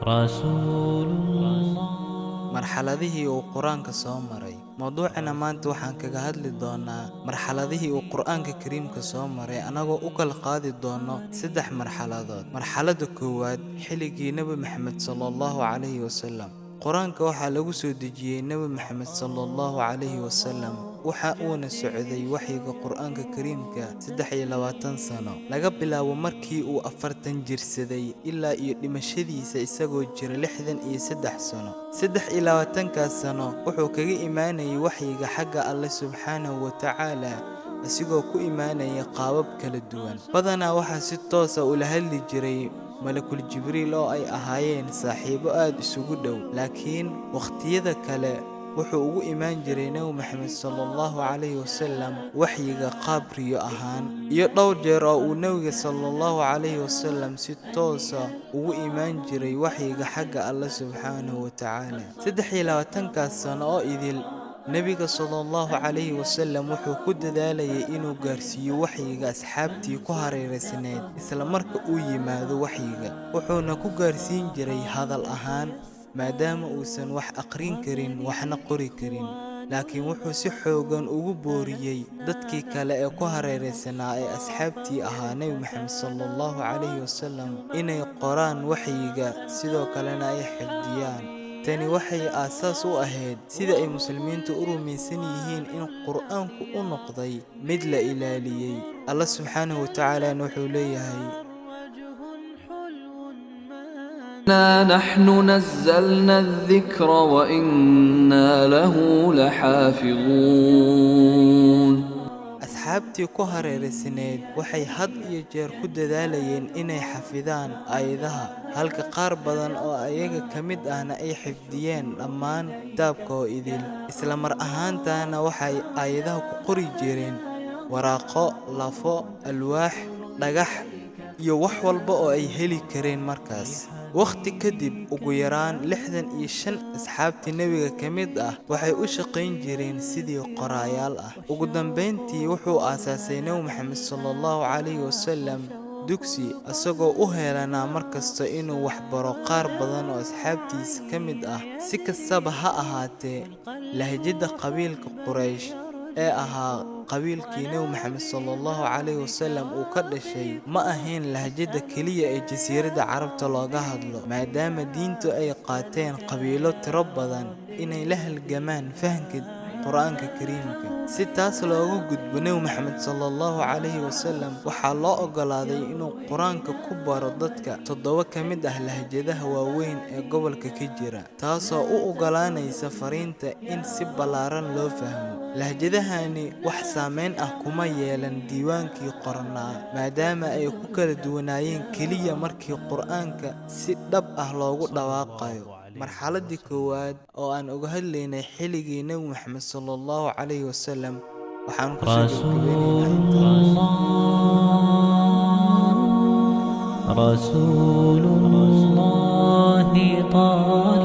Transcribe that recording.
رسول الله. marxaladihii uu quraanka soo maray. Mawduucana maanta waxaan kaga hadli doonaa marxaladihii uu quraanka kariimka soo maray anagoo u kala qaadi doono 3 marxaladood. Marxaladda koowaad xilligii Nabi Maxamed sallallahu alayhi wasallam. Quraanka waxaa lagu soo dejiyay Nabi Maxamed sallallahu alayhi wasallam waxa uuna socday waxyiga quraanka kariimka 23 sano laga bilaabo markii uu 40 jirsaday ilaa iyo dhimashadiisa isagoo jira 63 sano. 23 sano wuxuu kaga imaanayay waxyiga xagga Allah subhanahu wa ta'ala asigoo ku imaanaya qaabab kala duwan. Badanaa waxaa si toos ah ula hadli jiray malakul Jibriil oo ay ahaayeen saaxiibo aad isugu dhow, laakiin waqtiyada kale wuxuu ugu imaan jiray Nabi Maxamed sallallahu alayhi wasallam waxyiga qaab riyo ahaan, iyo dhowr jeer oo uu Nabiga sallallahu alayhi wasallam si toos ah ugu imaan jiray waxyiga xagga Allah subhanahu wa ta'ala. 23 sano oo idil Nabiga sallallahu alayhi wasallam wuxuu ku dadaalayay inuu gaarsiiyo waxyiga asxaabtii ku hareeraysaneed isla marka uu yimaado waxyiga, wuxuuna ku gaarsiin jiray hadal ahaan maadaama uusan wax aqrin karin waxna qori karin, laakiin wuxuu si xoogan ugu booriyay dadkii kale ee ku hareeraysanaa ee asxaabtii ahaa Nabi Maxamed sallallahu alayhi wasallam inay qoraan waxyiga sidoo kalena ay xifdiyaan. tani waxay aasaas u ahayd sida ay muslimiintu u rumaysan yihiin in quraanku u noqday mid la ilaaliyay. Allah subhanahu wa ta'ala wuxuu leeyahay نحن نزلنا الذكر وإنا له لحافظون. asxaabtii ku hareeraysaneed waxay had iyo jeer ku dadaalayeen inay xafidaan aayadaha, halka qaar badan oo ayaga ka mid ahna ay xifdiyeen dhammaan kitaabka oo idil. isla mar ahaantaana waxay aayadaha ku qori jireen waraaqo, lafo, alwaax, dhagax iyo wax walba oo ay heli kareen markaas. waqti kadib ugu yaraan 65 asxaabtii Nabiga ka mid ah waxay u shaqayn jireen sidii qorayaal ah. ugu dambeyntii wuxuu aasaasay Nabi Maxamed sallallahu alayhi wasallam dugsi asagoo u heelanaa markasta inuu wax baro qaar badan oo asxaabtiisa ka mid ah. si kastaba ha ahaatee, lahjada qabiilka Quraysh ee ahaa qabiilkii Nabi Maxamed sallallahu alayhi wasallam uu ka dhashay ma ahayn lahjada kaliya ee jasiiradda Carabta looga hadlo, maadaama diintu ay qaateen qabiilo tiro badan inay la halgamaan fahanka quraanka kariimka. si taas loogu gudbo, Nabi Maxamed sallallahu alayhi wasallam waxaa loo ogolaaday inuu quraanka ku baro dadka 7 ka mid ah lahjadaha waaweyn ee gobolka ka jira, taasoo u ogolaanaysa fariinta in si ballaaran loo fahmo. lahjadahani wax saameyn ah kuma yeelan diiwaankii qornaa, maadaama ay ku kala duwanaayeen kaliya markii quraanka si dhab ah loogu dhawaaqayo. marxaladii koowaad oo aan uga hadlaynay xilligii Nabi Maxamed sallallahu alayhi wasallam waxaan ku soo رسول الله طال